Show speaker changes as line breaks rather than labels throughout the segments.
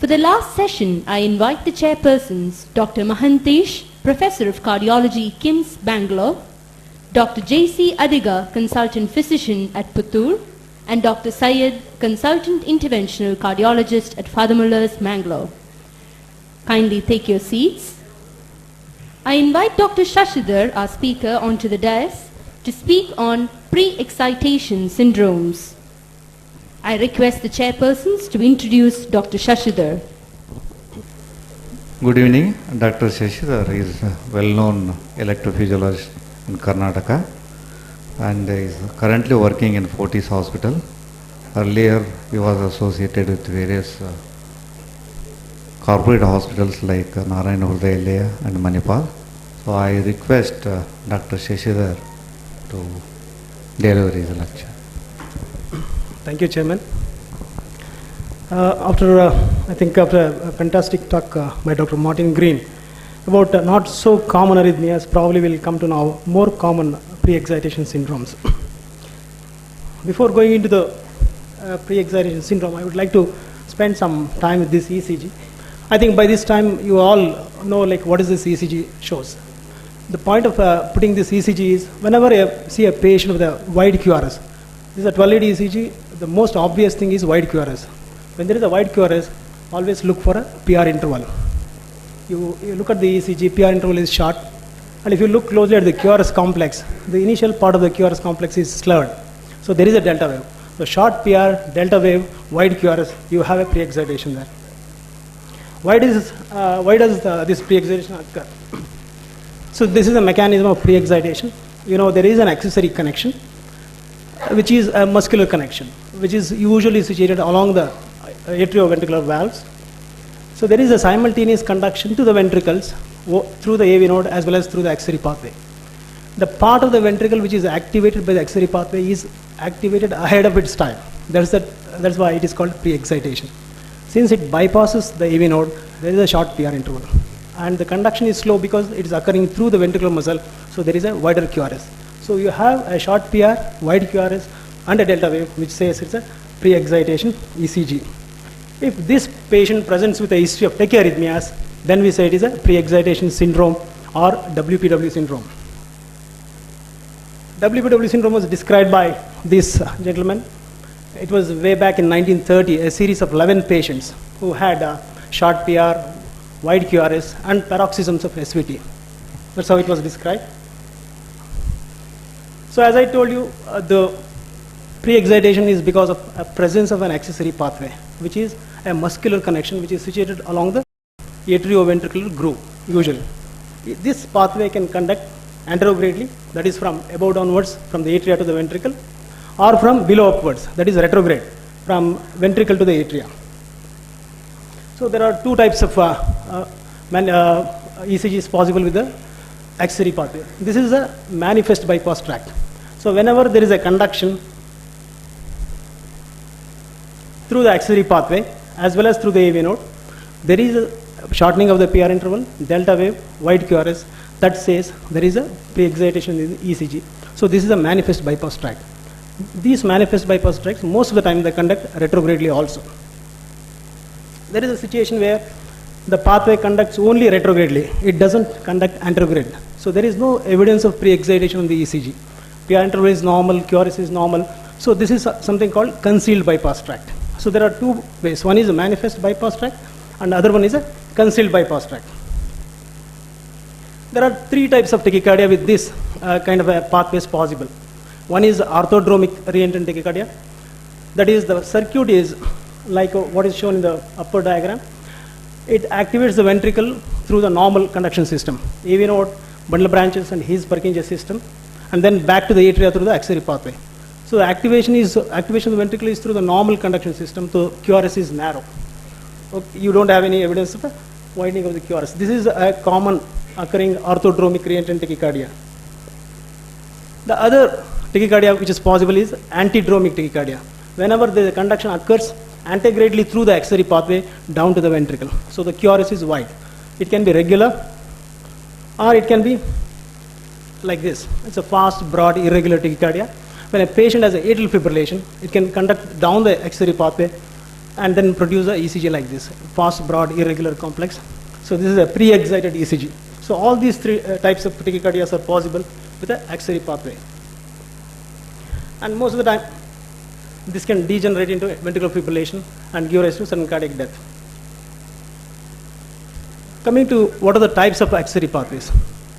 For the last session, I invite the chairpersons, Dr. Mahantesh, Professor of Cardiology, KIMS, Bangalore, Dr. C Adiga, Consultant Physician at Puttur, and Dr. Syed, Consultant Interventional Cardiologist at Father Muller's, Mangalore. Kindly take your seats. I invite Dr. Shashidhar, our speaker, onto the dais to speak on pre-excitation syndromes. I request the chairpersons to introduce Dr. Shashidhar.
Good evening. Dr. Shashidhar is a well-known electrophysiologist in Karnataka and is currently working in Fortis Hospital. Earlier, he was associated with various corporate hospitals like Narayana Hrudayalaya and Manipal. So I request Dr. Shashidhar to deliver his lecture.
Thank you, Chairman. After a fantastic talk by Dr. Martin Green about not so common arrhythmias, probably we'll come to now more common pre-excitation syndromes. Before going into the pre-excitation syndrome, I would like to spend some time with this ECG. I think by this time you all know what is this ECG shows. The point of putting this ECG is whenever you see a patient with a wide QRS, this is a 12 lead ECG, the most obvious thing is wide QRS. When there is a wide QRS, always look for a PR interval. You look at the ECG, PR interval is short, and if you look closely at the QRS complex, the initial part of the QRS complex is slurred. So there is a delta wave. So short PR, delta wave, wide QRS, you have a pre-excitation there. Why does this pre-excitation occur? So this is a mechanism of pre-excitation. There is an accessory connection, which is a muscular connection, which is usually situated along the atrioventricular valves. So there is a simultaneous conduction to the ventricles through the AV node as well as through the accessory pathway. The part of the ventricle which is activated by the accessory pathway is activated ahead of its time. That's why it is called pre-excitation. Since it bypasses the AV node, there is a short PR interval. And the conduction is slow because it is occurring through the ventricular muscle, so there is a wider QRS. So you have a short PR, wide QRS, and a delta wave, which says it's a pre-excitation ECG. If this patient presents with a history of tachyarrhythmias, then we say it is a pre-excitation syndrome or WPW syndrome. WPW syndrome was described by this gentleman. It was way back in 1930, a series of 11 patients who had short PR, wide QRS, and paroxysms of SVT. That's how it was described. So as I told you, the pre-excitation is because of a presence of an accessory pathway, which is a muscular connection which is situated along the atrioventricular groove, usually. This pathway can conduct anterogradely, that is from above downwards, from the atria to the ventricle, or from below upwards, that is retrograde, from ventricle to the atria. So there are two types of ECGs possible with the accessory pathway. This is a manifest bypass tract. So whenever there is a conduction through the accessory pathway as well as through the AV node, there is a shortening of the PR interval, delta wave, wide QRS, that says there is a pre-excitation in the ECG. So this is a manifest bypass tract. These manifest bypass tracts, most of the time they conduct retrogradely also. There is a situation where the pathway conducts only retrogradely. It doesn't conduct anterograde. So there is no evidence of pre-excitation on the ECG. PR interval is normal, QRS is normal. So this is something called concealed bypass tract. So there are two ways. One is a manifest bypass tract and the other one is a concealed bypass tract. There are three types of tachycardia with this kind of a pathways possible. One is orthodromic reentrant tachycardia. That is, the circuit is like what is shown in the upper diagram. It activates the ventricle through the normal conduction system, AV node, bundle branches, and his Purkinje system, and then back to the atria through the accessory pathway. So the activation of the ventricle is through the normal conduction system, so QRS is narrow. Okay, you don't have any evidence of a widening of the QRS. This is a common occurring orthodromic reentrant tachycardia. The other tachycardia which is possible is antidromic tachycardia. Whenever the conduction occurs antegradely through the accessory pathway down to the ventricle. So the QRS is wide. It can be regular or it can be like this. It's a fast, broad, irregular tachycardia. When a patient has an atrial fibrillation, it can conduct down the accessory pathway and then produce a ECG like this, fast, broad, irregular, complex. So this is a pre-excited ECG. So all these three types of tachycardias are possible with the axillary pathway. And most of the time, this can degenerate into ventricular fibrillation and give rise to sudden cardiac death. Coming to what are the types of axillary pathways.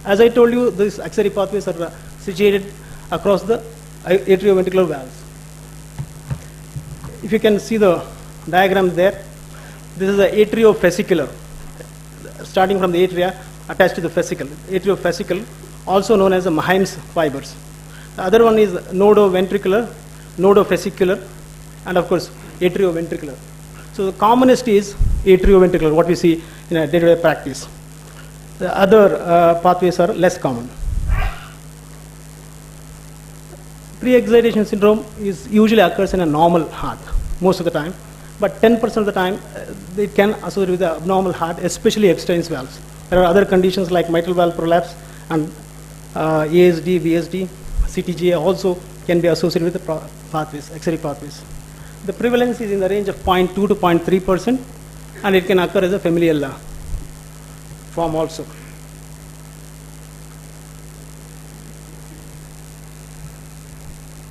As I told you, these axillary pathways are situated across the atrioventricular valves. If you can see the diagram there, this is the atriovesicular, starting from the atria attached to the vesicle. Atriovesicle, also known as the Mahante's fibers. The other one is nodoventricular, nodovesicular, and of course atrioventricular. So the commonest is atrioventricular, what we see in a day-to-day practice. The other pathways are less common. Pre-excitation syndrome usually occurs in a normal heart most of the time, but 10% of the time it can associate with the abnormal heart, especially extraneous valves. There are other conditions like mitral valve prolapse and ASD, VSD, CTGA also can be associated with the pathways, axillary pathways. The prevalence is in the range of 0.2 to 0.3%, and it can occur as a familial form also.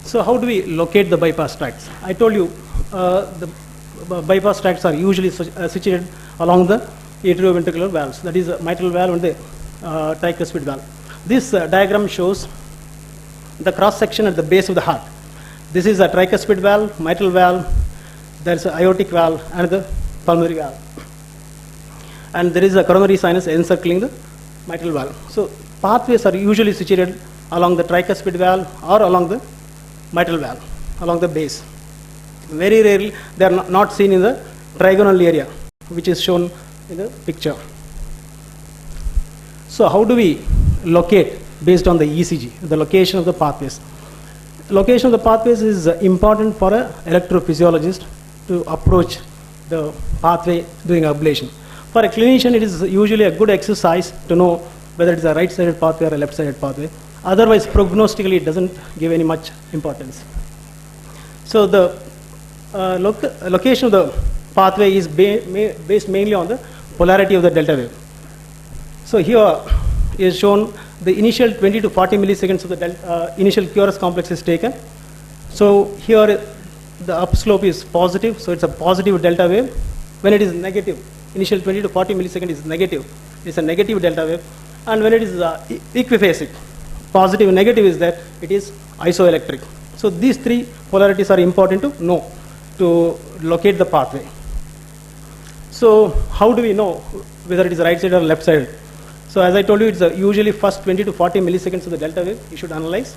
So how do we locate the bypass tracts? I told you the bypass tracts are usually situated along the atrioventricular valves, that is the mitral valve and the tricuspid valve. This diagram shows the cross section at the base of the heart. This is a tricuspid valve, mitral valve, there is an aortic valve and the pulmonary valve. And there is a coronary sinus encircling the mitral valve. So pathways are usually situated along the tricuspid valve or along the mitral valve, along the base. Very rarely they are not seen in the trigonal area, which is shown in the picture. So how do we locate based on the ECG, the location of the pathways? Location of the pathways is important for an electrophysiologist to approach the pathway during ablation. For a clinician, it is usually a good exercise to know whether it is a right-sided pathway or a left-sided pathway. Otherwise, prognostically, it doesn't give any much importance. So the location of the pathway is based mainly on the polarity of the delta wave. So here is shown the initial 20 to 40 milliseconds of the initial QRS complex is taken. So here the upslope is positive, so it's a positive delta wave. When it is negative, initial 20 to 40 milliseconds is negative, it's a negative delta wave. And when it is equiphasic, positive and negative is that it is isoelectric. So these three polarities are important to know to locate the pathway. So how do we know whether it is right side or left side? So as I told you, it's usually first 20 to 40 milliseconds of the delta wave you should analyze.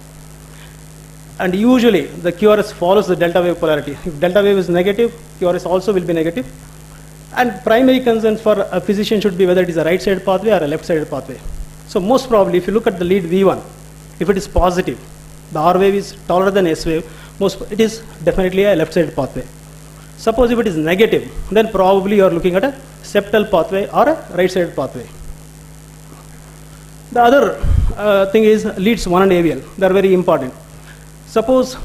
And usually the QRS follows the delta wave polarity. If delta wave is negative, QRS also will be negative. And primary concerns for a physician should be whether it is a right-sided pathway or a left-sided pathway. So most probably, if you look at the lead V1, if it is positive, the R wave is taller than S wave, it is definitely a left-sided pathway. Suppose if it is negative, then probably you are looking at a septal pathway or a right-sided pathway. The other thing is leads 1 and AVL. They are very important. Suppose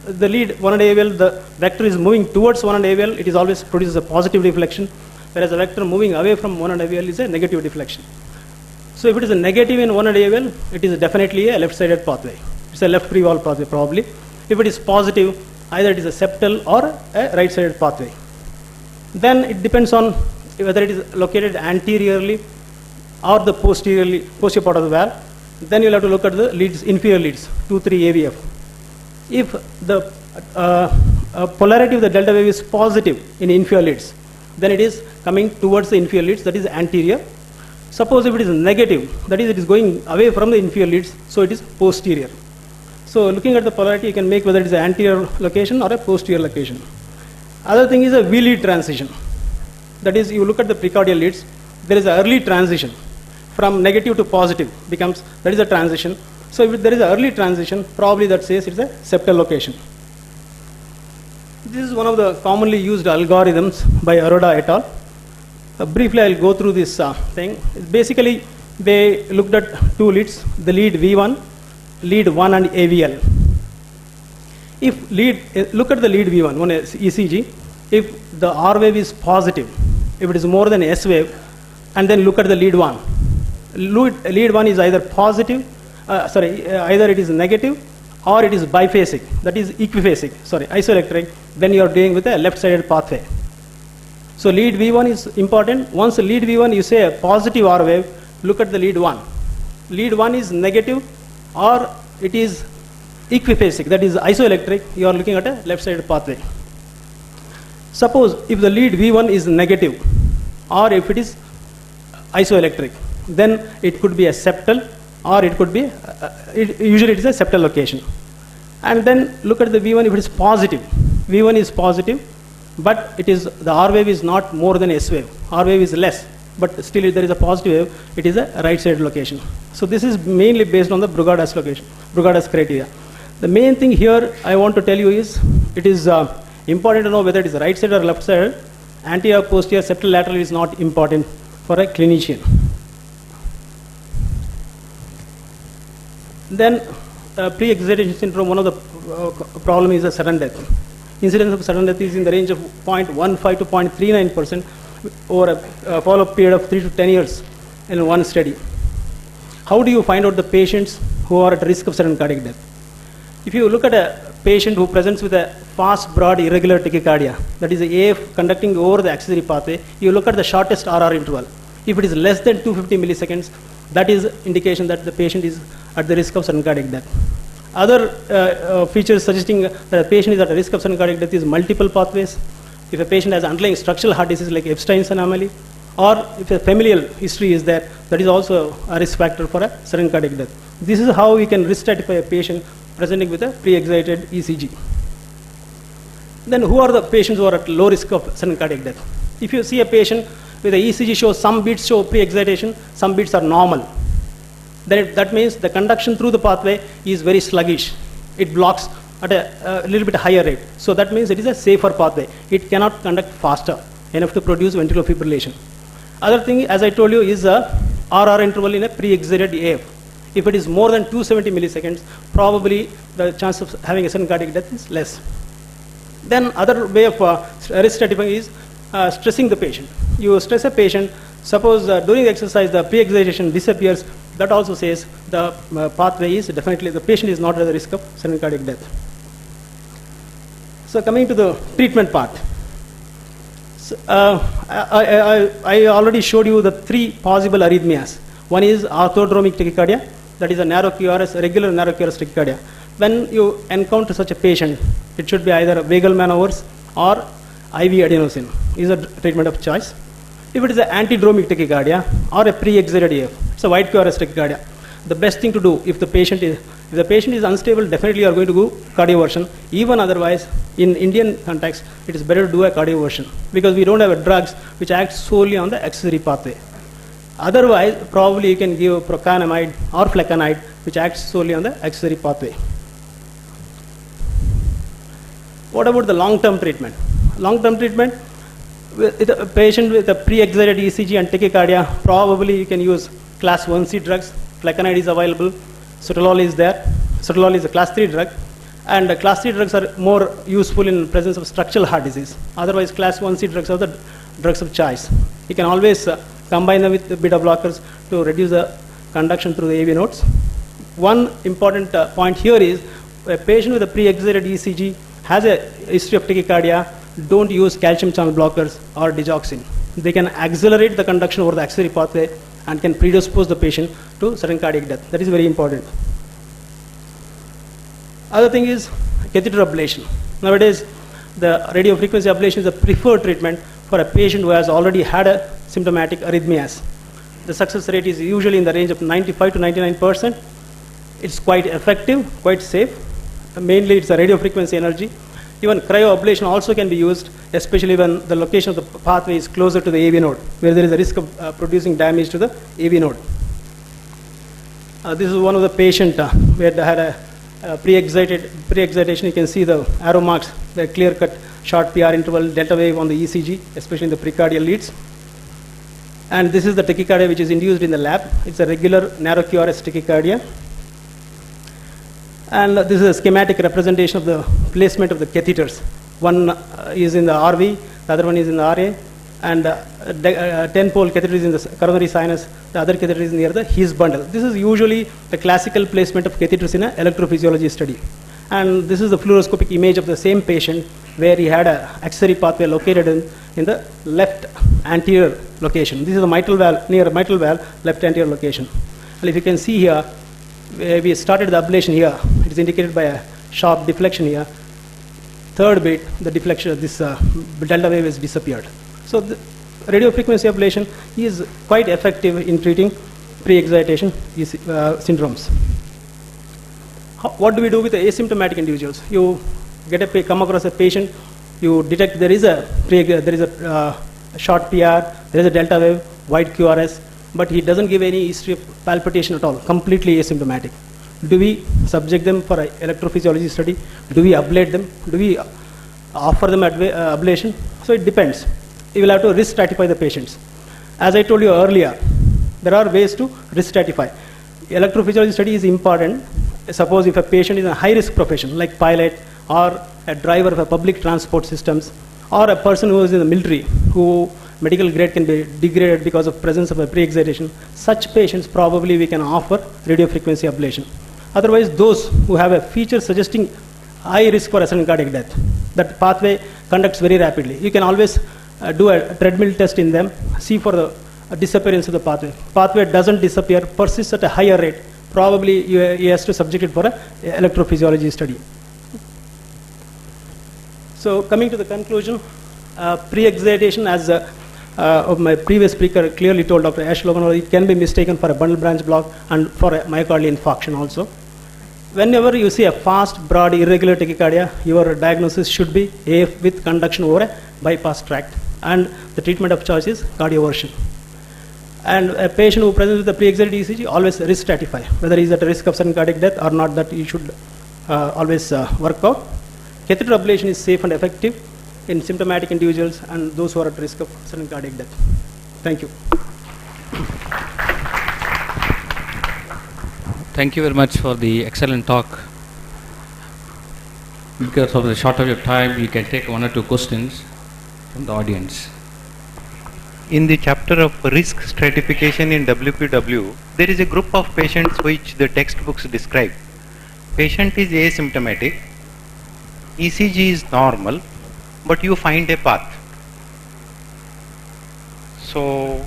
the lead 1 and AVL, the vector is moving towards 1 and AVL, it is always produces a positive deflection, whereas a vector moving away from 1 and AVL is a negative deflection. So if it is a negative in 1 and AVL, it is definitely a left-sided pathway. It's a left pre-valve pathway probably. If it is positive, either it is a septal or a right-sided pathway. Then it depends on whether it is located anteriorly or the posterior part of the valve. Then you will have to look at the leads, inferior leads, 2, 3 AVF. If the polarity of the delta wave is positive in inferior leads, then it is coming towards the inferior leads, that is anterior. Suppose if it is negative, that is it is going away from the inferior leads, so it is posterior. So looking at the polarity, you can make whether it is an anterior location or a posterior location. Other thing is a V lead transition. That is, you look at the precordial leads, there is an early transition from negative to positive becomes, that is a transition. So if there is an early transition, probably that says it is a septal location. This is one of the commonly used algorithms by Aroda et al. Briefly, I will go through this thing. Basically, they looked at two leads, the lead V1, lead 1 and AVL. If lead, look at the lead V1, one is ECG. If the R wave is positive, if it is more than S wave, and then look at the lead one. Lead one is either positive, either it is negative or it is biphasic, that is equiphasic, isoelectric, when you are dealing with a left-sided pathway. So lead V1 is important. Once lead V1 you say a positive R wave, look at the lead 1. Lead 1 is negative or it is equiphasic, that is isoelectric, you are looking at a left-sided pathway. Suppose if the lead V1 is negative or if it is isoelectric, then it could be a septal or it could be, usually it is a septal location. And then look at the V1 if it is positive. V1 is positive, but it is, the R wave is not more than S wave. R wave is less, but still if there is a positive wave, it is a right side location. So this is mainly based on the Brugada's location, Brugada's criteria. The main thing here I want to tell you is, it is important to know whether it is right side or left side. Anterior, posterior, septal, lateral is not important for a clinician. Then pre-excitation syndrome, one of the problem is a sudden death. Incidence of sudden death is in the range of 0.15 to 0.39% over a follow-up period of 3 to 10 years in one study. How do you find out the patients who are at risk of sudden cardiac death? If you look at a patient who presents with a fast, broad, irregular tachycardia, that is AF conducting over the axillary pathway, you look at the shortest RR interval. If it is less than 250 milliseconds, that is indication that the patient is at the risk of sudden cardiac death. Other features suggesting that a patient is at risk of sudden cardiac death is multiple pathways. If a patient has underlying structural heart disease like Epstein's anomaly, or if a familial history is there, that is also a risk factor for a sudden cardiac death. This is how we can risk stratify a patient presenting with a pre-excited ECG. Then who are the patients who are at low risk of sudden cardiac death? If you see a patient with the ECG shows some beats show pre-excitation, some beats are normal. Then that means the conduction through the pathway is very sluggish. It blocks at a little bit higher rate. So that means it is a safer pathway. It cannot conduct faster enough to produce ventricular fibrillation. Other thing, as I told you, is a RR interval in a pre-excited AF. If it is more than 270 milliseconds, probably the chance of having a sudden cardiac death is less. Then other way of risk stratifying is stressing the patient. You stress a patient, suppose during the exercise the pre-excitation disappears, that also says the pathway is definitely, the patient is not at the risk of sudden cardiac death. So coming to the treatment part. So, I already showed you the three possible arrhythmias. One is orthodromic tachycardia, that is a narrow QRS, regular narrow QRS tachycardia. When you encounter such a patient, it should be either vagal maneuvers or IV adenosine is a treatment of choice. If it is an antidromic tachycardia or a pre-excited AF, it's a wide QRS tachycardia. The best thing to do if the patient is unstable, definitely you are going to do cardioversion. Even otherwise, in Indian context, it is better to do a cardioversion because we don't have drugs which act solely on the axillary pathway. Otherwise, probably you can give procainamide or flecainide, which acts solely on the axillary pathway. What about the long-term treatment? Long-term treatment, with a patient with a pre-excited ECG and tachycardia, probably you can use class 1C drugs. Flecainide is available. Sotalol is there. Sotalol is a class 3 drug. And class 3 drugs are more useful in presence of structural heart disease. Otherwise, class 1C drugs are the drugs of choice. You can always combine them with the beta blockers to reduce the conduction through the AV nodes. One important point here is a patient with a pre-excited ECG has a history of tachycardia, don't use calcium channel blockers or digoxin. They can accelerate the conduction over the axillary pathway and can predispose the patient to sudden cardiac death. That is very important. Other thing is catheter ablation. Nowadays, the radiofrequency ablation is a preferred treatment for a patient who has already had a symptomatic arrhythmias. The success rate is usually in the range of 95 to 99%. It's quite effective, quite safe. Mainly it's a radiofrequency energy. Even cryoablation also can be used, especially when the location of the pathway is closer to the AV node, where there is a risk of producing damage to the AV node. This is one of the patient where they had a pre-excitation. You can see the arrow marks, the clear-cut short PR interval delta wave on the ECG, especially in the precardial leads. And this is the tachycardia which is induced in the lab. It's a regular narrow QRS tachycardia. And this is a schematic representation of the placement of the catheters. One is in the RV, the other one is in the RA, and 10-pole catheter is in the coronary sinus, the other catheter is near the his bundle. This is usually the classical placement of catheters in an electrophysiology study. And this is the fluoroscopic image of the same patient where he had a axillary pathway located in the left anterior location. This is the mitral valve, near mitral valve, left anterior location. And if you can see here, we started the ablation here. It is indicated by a sharp deflection here. Third bit, the deflection, this delta wave has disappeared. So the radiofrequency ablation is quite effective in treating pre-excitation syndromes. What do we do with the asymptomatic individuals? You come across a patient, you detect there is a short PR, there is a delta wave, wide QRS, but he doesn't give any history of palpitation at all, completely asymptomatic. Do we subject them for an electrophysiology study? Do we ablate them? Do we offer them ablation? So it depends. You will have to risk stratify the patients. As I told you earlier, there are ways to risk stratify. Electrophysiology study is important. Suppose if a patient is in a high-risk profession, like pilot or a driver of a public transport systems, or a person who is in the military, who medical grade can be degraded because of presence of a pre-excitation, such patients probably we can offer radiofrequency ablation. Otherwise, those who have a feature suggesting high risk for a sudden cardiac death, that pathway conducts very rapidly. You can always do a treadmill test in them, see for the disappearance of the pathway. Pathway doesn't disappear, persists at a higher rate. Probably he has to subject it for an electrophysiology study. So coming to the conclusion, pre-excitation, as my previous speaker clearly told, Dr. Ash Logan, it can be mistaken for a bundle branch block and for a myocardial infarction also. Whenever you see a fast, broad, irregular tachycardia, your diagnosis should be AF with conduction over a bypass tract, and the treatment of choice is cardioversion. And a patient who presents with a pre-excited ECG, always risk stratify, whether he is at risk of sudden cardiac death or not, that you should always work out. Catheter ablation is safe and effective in symptomatic individuals and those who are at risk of sudden cardiac death. Thank you.
Thank you very much for the excellent talk. Because of the short of your time, we can take one or two questions from the audience.
In the chapter of risk stratification in WPW, there is a group of patients which the textbooks describe. Patient is asymptomatic, ECG is normal, but you find a path. So,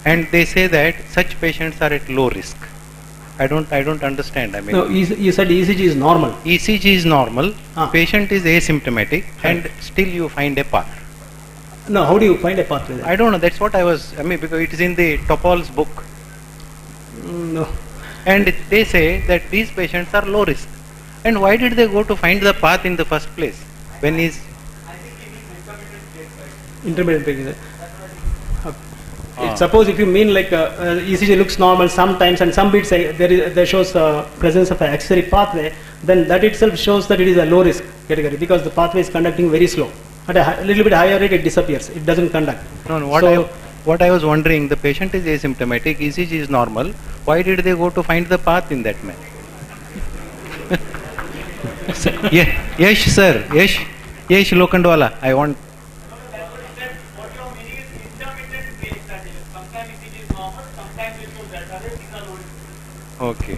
and they say that such patients are at low risk. I don't understand. I mean,
no, you said ECG is normal.
ECG is normal, patient is asymptomatic, and still you find a path.
No, how do you find a pathway?
I don't know. That's what because it is in the Topol's book.
No.
And they say that these patients are low risk. And why did they go to find the path in the first place? When is
intermediate pregnancy. Suppose if you mean like ECG looks normal sometimes and some bits there shows presence of an axillary pathway, then that itself shows that it is a low risk category because the pathway is conducting very slow. At a little bit higher rate, it disappears. It doesn't conduct.
No. What I was wondering, the patient is asymptomatic, ECG is normal. Why did they go to find the path in that manner? Yes, sir. Yes, Lokandwala. I want.
What you are meaning is intermittent pre-excitation. Sometimes ECG is normal, sometimes it shows delta wave. These are low risk.
Okay.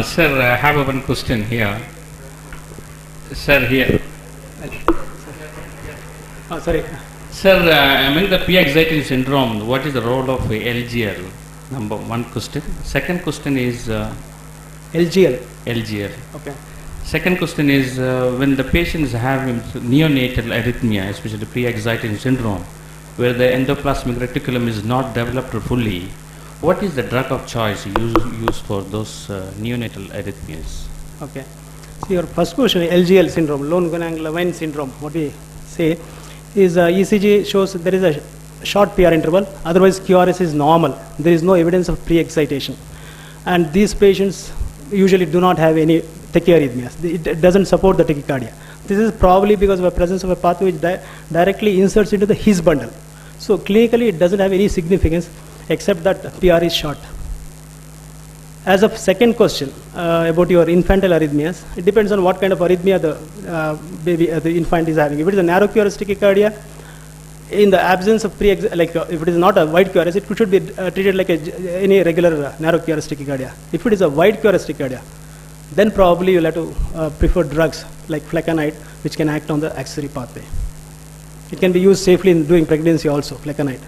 Sir, I have one question here. Sir, here.
Sorry.
Sir, among the pre-excitation syndrome, what is the role of LGL? Number one question. Second question is
LGL.
LGL.
Okay.
Second question is when the patients have neonatal arrhythmia, especially pre-excitation syndrome, where the endoplasmic reticulum is not developed fully, what is the drug of choice used for those neonatal arrhythmias?
Okay. So your first question, LGL syndrome, Lone-Gonang-Levine syndrome, what we say is ECG shows there is a short PR interval, otherwise QRS is normal. There is no evidence of pre-excitation. And these patients usually do not have any tachyarrhythmias. It doesn't support the tachycardia. This is probably because of the presence of a pathway which directly inserts into the his bundle. So clinically it doesn't have any significance except that PR is short. As of second question about your infantile arrhythmias, it depends on what kind of arrhythmia the baby, the infant is having. If it is a narrow QRS tachycardia, in the absence of if it is not a wide QRS, it should be treated like any regular narrow QRS tachycardia. If it is a wide QRS tachycardia, then probably you'll have to prefer drugs like flecainide, which can act on the accessory pathway. It can be used safely in during pregnancy also, flecainide.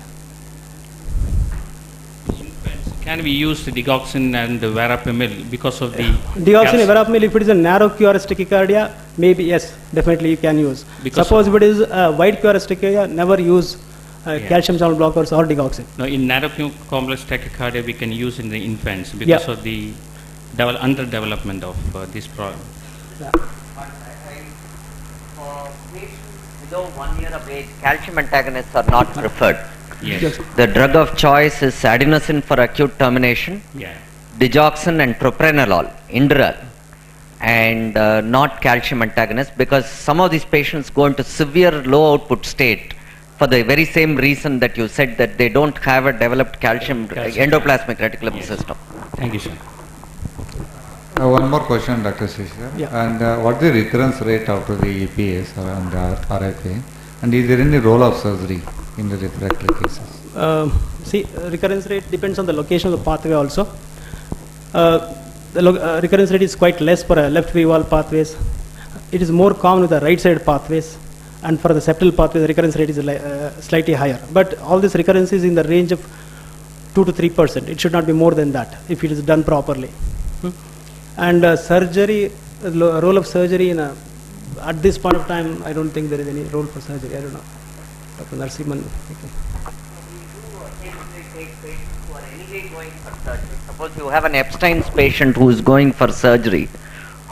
Can we use the digoxin and the verapamil because of the
digoxin and verapamil? If it is a narrow QRS tachycardia, maybe yes, definitely you can use.
Because
suppose if it is a wide QRS tachycardia, never use calcium channel blockers or digoxin.
No, in narrow complex tachycardia we can use in the infants because of the underdevelopment of this problem.
Yeah.
For patients below 1 year of age, calcium antagonists are not preferred.
Yes.
The drug of choice is adenosine for acute termination, digoxin and propranolol, Inderal, and not calcium antagonists, because some of these patients go into severe low output state for the very same reason that you said, that they don't have a developed calcium endoplasmic reticulum system.
Thank you, sir.
One more question, Dr. Shashidhar.
Yeah.
And what is the recurrence rate after the EPS and RFA? And is there any role of surgery in the refractory cases?
See, recurrence rate depends on the location of the pathway also. Recurrence rate is quite less for left V wall pathways. It is more common with the right side pathways, and for the septal pathway, the recurrence rate is slightly higher. But all this recurrence is in the range of 2 to 3%. It should not be more than that if it is done properly. And surgery, role of surgery in at this point of time, I don't think there is any role for surgery. I don't know. Dr. Narsimhan.
Suppose you have an Epstein's patient who is going for surgery.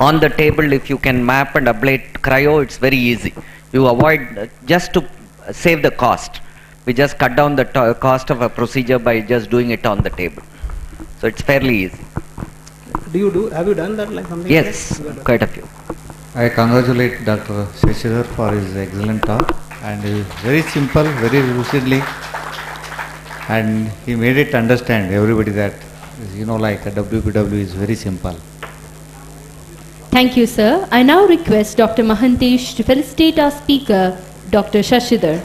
On the table, if you can map and ablate cryo, it's very easy. You avoid, just to save the cost. We just cut down the cost of a procedure by just doing it on the table. So it's fairly easy.
Have you done that like something?
Yes, quite a few.
I congratulate Dr. Shashidhar for his excellent talk, and very simple, very lucidly, and he made it understand everybody that, like a WPW is very simple.
Thank you, sir. I now request Dr. Mahantesh to felicitate our speaker, Dr. Shashidhar.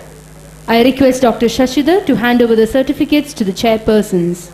I request Dr. Shashidhar to hand over the certificates to the chairpersons.